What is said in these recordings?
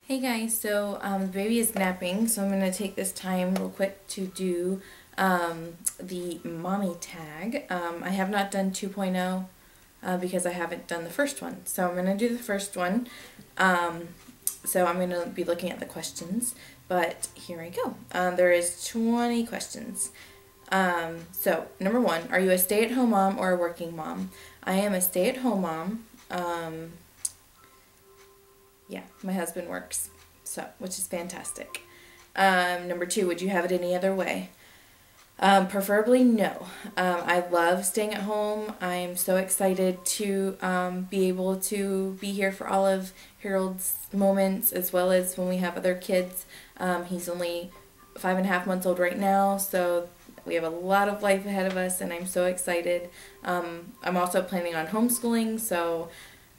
Hey guys, so the baby is napping, so I'm going to take this time real quick to do the mommy tag. I have not done 2.0 because I haven't done the first one. So I'm going to do the first one. So I'm going to be looking at the questions, but here I go. There is 20 questions. So number 1, are you a stay-at-home mom or a working mom? I am a stay-at-home mom. Yeah, my husband works, so which is fantastic. Number 2, would you have it any other way? Preferably no. I love staying at home. I am so excited to be able to be here for all of Harold's moments as well as when we have other kids. He's only 5.5 months old right now, so we have a lot of life ahead of us, and I'm so excited. I'm also planning on homeschooling, so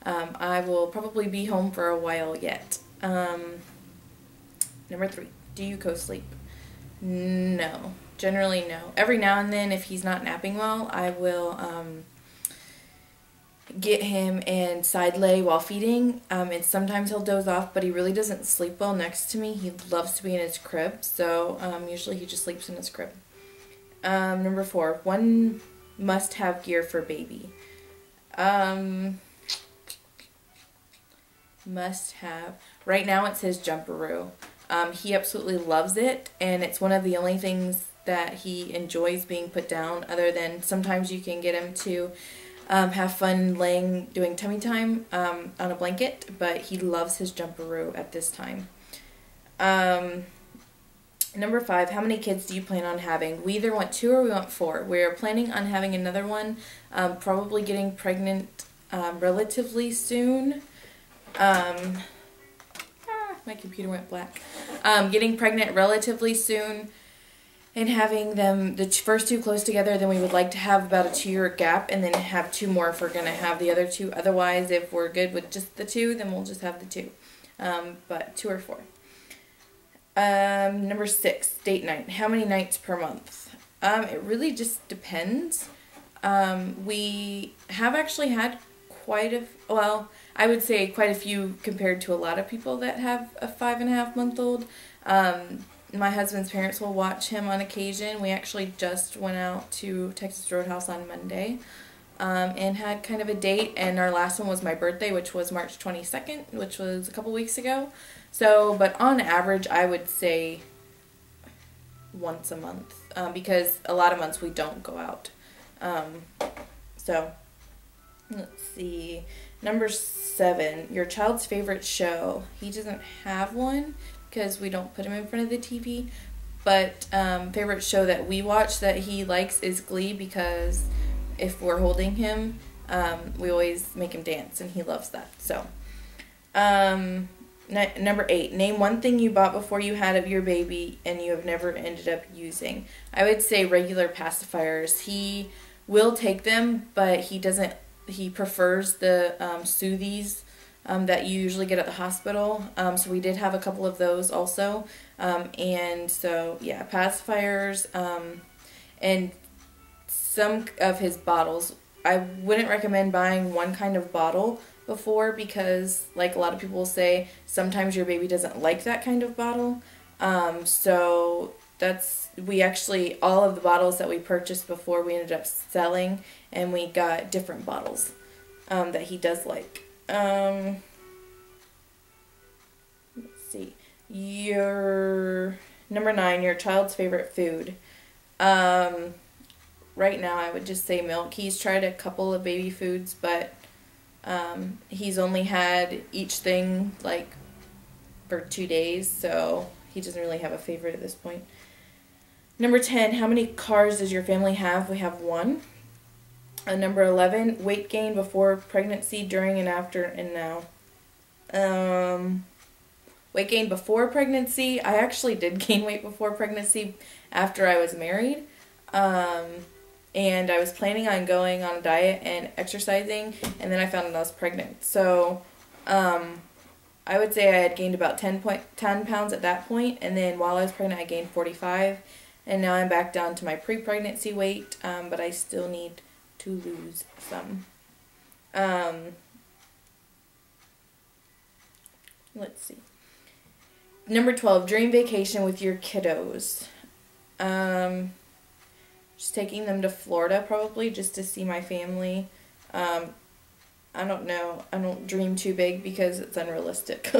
I will probably be home for a while yet. Number 3, do you co-sleep? No. Generally, no. Every now and then, if he's not napping well, I will get him and side lay while feeding. And sometimes he'll doze off, but he really doesn't sleep well next to me. He loves to be in his crib, so usually he just sleeps in his crib. Number 4, one must-have gear for baby. Must have. Right now it's his jumperoo. He absolutely loves it, and it's one of the only things that he enjoys being put down, other than sometimes you can get him to have fun doing tummy time on a blanket, but he loves his jumperoo at this time. Number 5, how many kids do you plan on having? We either want 2 or we want 4. We're planning on having another one, probably getting pregnant relatively soon. My computer went black. Getting pregnant relatively soon and having them, the first 2 close together, then we would like to have about a 2-year gap and then have 2 more if we're going to have the other 2. Otherwise, if we're good with just the 2, then we'll just have the 2. But 2 or 4. Number 6, date night. How many nights per month? It really just depends. We have actually had I would say quite a few compared to a lot of people that have a 5.5-month-old. My husband's parents will watch him on occasion. We actually just went out to Texas Roadhouse on Monday and had kind of a date, and our last one was my birthday, which was March 22nd, which was a couple weeks ago. So, but on average, I would say once a month because a lot of months we don't go out. So, let's see. Number 7, your child's favorite show. He doesn't have one because we don't put him in front of the TV. But favorite show that we watch that he likes is Glee, because if we're holding him, we always make him dance, and he loves that. So, number 8, name one thing you bought before you had your baby and you have never ended up using. I would say regular pacifiers. He will take them, but he doesn't. He prefers the Soothies that you usually get at the hospital. So we did have a couple of those also. And so, yeah, pacifiers and some of his bottles. I wouldn't recommend buying one kind of bottle before because, like a lot of people say, sometimes your baby doesn't like that kind of bottle. So we actually, all of the bottles that we purchased before, we ended up selling, and we got different bottles that he does like. Let's see. Your number 9, your child's favorite food. Right now I would just say milk. He's tried a couple of baby foods, but he's only had each thing like for 2 days, so he doesn't really have a favorite at this point. Number 10, how many cars does your family have? We have 1. Number 11, weight gain before pregnancy, during and after, and now. Weight gain before pregnancy, I actually did gain weight before pregnancy after I was married. And I was planning on going on a diet and exercising, and then I found out I was pregnant. So, I would say I had gained about 10 pounds at that point, and then while I was pregnant I gained 45, and now I'm back down to my pre-pregnancy weight, but I still need to lose some. Let's see. Number 12, dream vacation with your kiddos. Just taking them to Florida probably just to see my family. I don't know. I don't dream too big because it's unrealistic.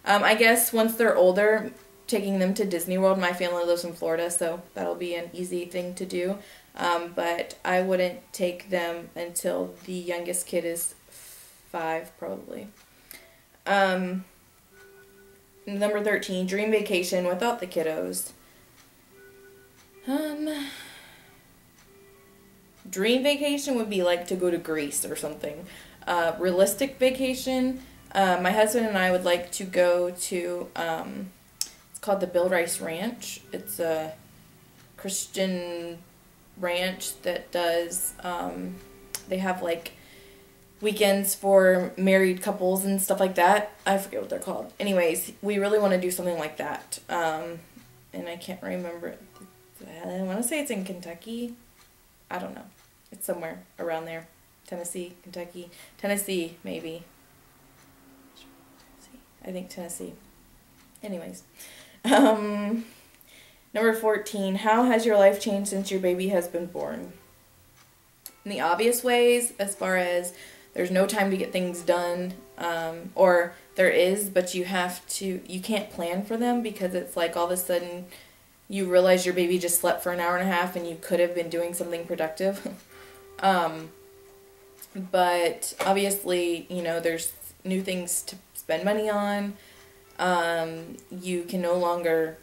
I guess once they're older, taking them to Disney World. My family lives in Florida, so that'll be an easy thing to do. But I wouldn't take them until the youngest kid is 5, probably. Number 13, dream vacation without the kiddos. Dream vacation would be like to go to Greece or something. Realistic vacation, my husband and I would like to go to, it's called the Bill Rice Ranch. It's a Christian ranch that does, they have like weekends for married couples and stuff like that. I forget what they're called. Anyways, we really want to do something like that. And I can't remember. I want to say it's in Kentucky. I don't know. It's somewhere around there. Tennessee, Kentucky. Tennessee, maybe. I think Tennessee. Anyways. Number 14. How has your life changed since your baby has been born? In the obvious ways, as far as there's no time to get things done, or there is, but you can't plan for them because it's like all of a sudden you realize your baby just slept for an hour and a half and you could have been doing something productive. But obviously, you know, there's new things to spend money on. You can no longer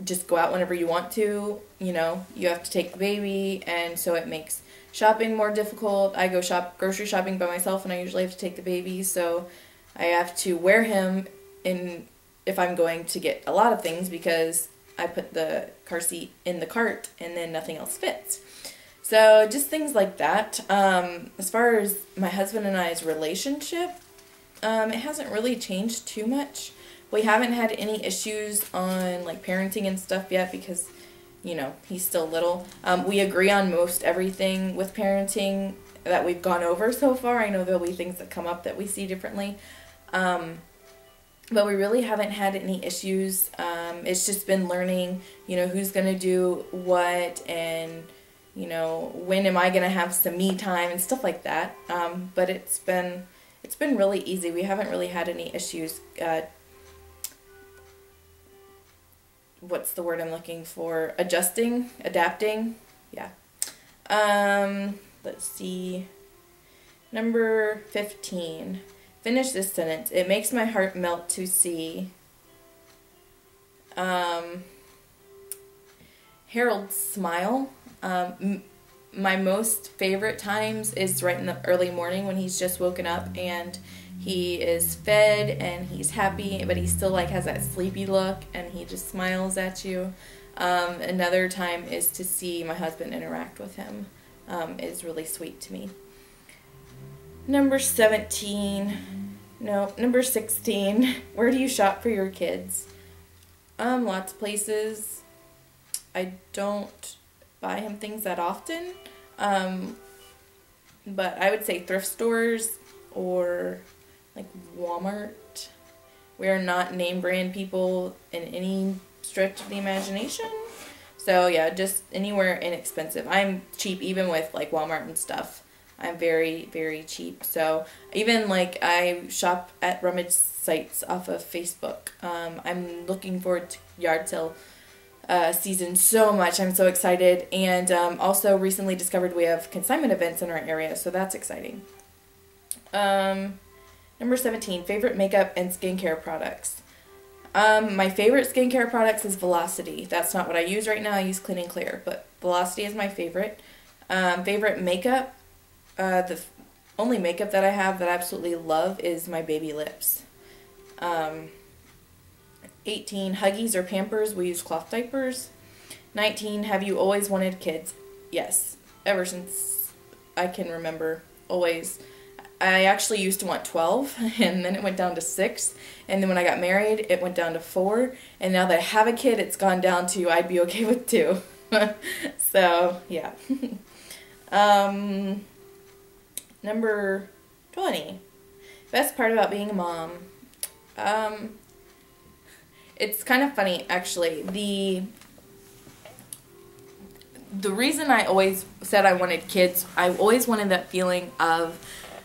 just go out whenever you want to, you know, you have to take the baby, and so it makes shopping more difficult. I go grocery shopping by myself, and I usually have to take the baby, so I have to wear him if I'm going to get a lot of things, because I put the car seat in the cart and then nothing else fits. So just things like that. As far as my husband and I's relationship, it hasn't really changed too much. We haven't had any issues on like parenting and stuff yet because, you know, he's still little. We agree on most everything with parenting that we've gone over so far. I know there'll be things that come up that we see differently. But we really haven't had any issues. It's just been learning, you know, who's going to do what, and, you know, when am I going to have some me time and stuff like that. But it's been really easy. We haven't really had any issues. What's the word I'm looking for? Adapting. Yeah. Let's see. Number 15. Finish this sentence. It makes my heart melt to see Harold smile. My most favorite times is right in the early morning when he's just woken up and he is fed and he's happy, but he still like has that sleepy look and he just smiles at you. Another time is to see my husband interact with him. Is really sweet to me. Number 16. Where do you shop for your kids? Lots of places. I don't buy him things that often. But I would say thrift stores or like Walmart. We are not name brand people in any stretch of the imagination. So yeah, just anywhere inexpensive. I'm cheap even with like Walmart and stuff. I'm very, very cheap. So even like I shop at rummage sites off of Facebook. I'm looking forward to yard sale season so much. I'm so excited. And also recently discovered we have consignment events in our area, so that's exciting. Number 17, favorite makeup and skincare products. My favorite skincare products is Velocity. That's not what I use right now. I use Clean and Clear, but Velocity is my favorite. Favorite makeup. The only makeup that I have that I absolutely love is my baby lips. 18, Huggies or Pampers. We use cloth diapers. 19, have you always wanted kids? Yes, ever since I can remember, always. I actually used to want 12, and then it went down to 6, and then when I got married, it went down to 4, and now that I have a kid, it's gone down to I'd be okay with 2. So, yeah. Number 20. Best part about being a mom. It's kind of funny, actually. The reason I always said I wanted kids, I always wanted that feeling of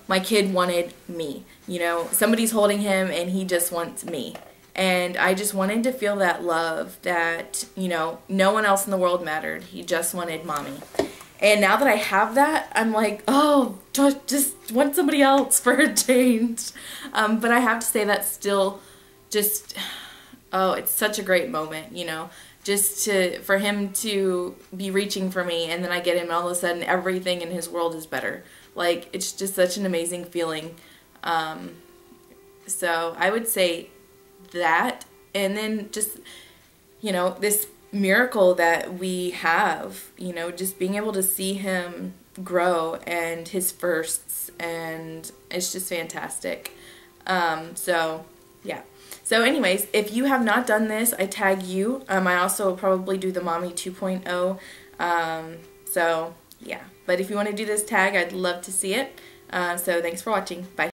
my kid wanted me. You know, somebody's holding him and he just wants me. And I just wanted to feel that love that, you know, no one else in the world mattered. He just wanted mommy. And now that I have that, I'm like, oh, just want somebody else for a change. But I have to say that's still just, oh, it's such a great moment, you know. Just for him to be reaching for me, and then I get him, and all of a sudden everything in his world is better. Like, it's just such an amazing feeling. So I would say that, and then just, you know, this miracle that we have, you know, just being able to see him grow and his firsts, and it's just fantastic. So yeah. So anyways, if you have not done this, I tag you. I also will probably do the Mommy 2.0. So yeah, but if you want to do this tag, I'd love to see it. So thanks for watching. Bye.